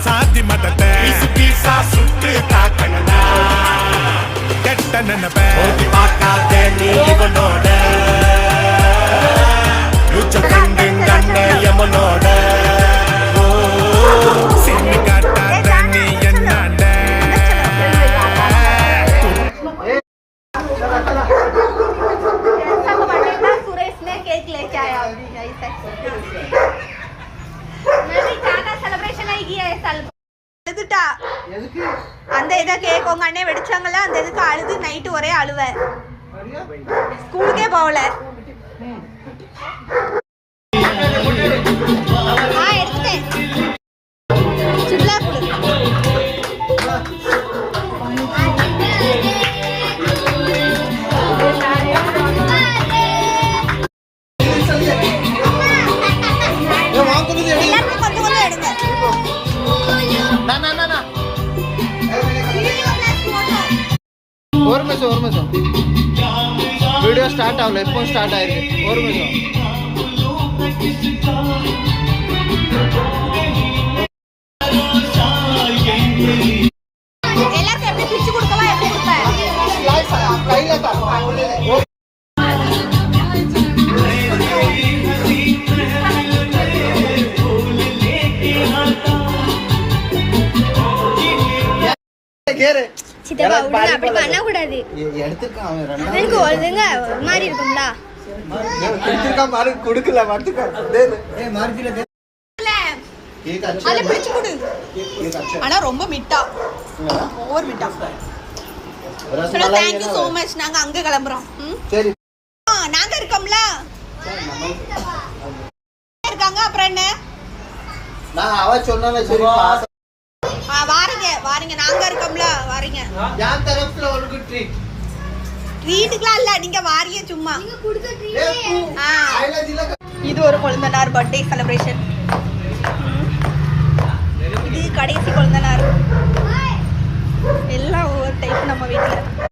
சாதி மதத்தை சுட்டு தாக்கணும்டா கெட்ட நினைப்ப பார்க்காத நீ இவனோட கண்டு கண்ண யமனோட சின்ன காட்டாத நீ என்னாண்ட सुरेश ने केक लेके आया अभी मैं चाटा सेलिब्रेशन आई किया है साल அழுதுட்டா எதுக்கு அந்த இத கேக் உங்க அண்ணே வெடிச்சாங்கல அந்த இதுக்கு அழுது நைட் ஒரே அழுவ ஸ்கூலுக்கே போகல எடுத்துட்டேன் சுல்லா புளு ஒரு நிமிஷம் வீடியோ ஸ்டார்ட் ஆகல எப்போ ஸ்டார்ட் ஆயிருக்கு ஒரு நிமிஷம் எல்லாரும் எப்படி பிச்சு கொடுக்கவா எப்படி கொடுப்ப கேரு சித்தப்பா உடனே அப்படி பண்ண கூடாது எடுத்துக்கான் அவன் ரெண்டாவது எனக்கு ஒழுங்க ஒரு மாதிரி இருக்கும்டா எடுத்துக்கான் பாரு கொடுக்கல மாட்டுக்கா டேய் ஏய் மார்ஜில டேய் கேக் अच्छा அல பிடிச்சு கொடு கேக் अच्छा ஆனா ரொம்ப மிட்டா ஓவர் மிட்டா so thank you so much நாங்க அங்க கிளம்பறோம் சரி நாங்க இருக்கோம்ல இருக்காங்க அப்புறம் என்ன நான் அவ சொன்னானே சரி வாரீங்க நாங்க இருக்கோம்ல வாரீங்க யார் தரப்புல உங்களுக்கு ட்ரீட்டுக்குலாம் இல்ல நீங்க வாரியே சும்மா நீங்க கொடுத்த ட்ரீட் இது ஒரு குழந்தைனார் பர்த்டே செலிப்ரேஷன் இது கடைசி குழந்தைனார் எல்லாம் ஒவ்வொரு டைப் நம்ம வீட்டுல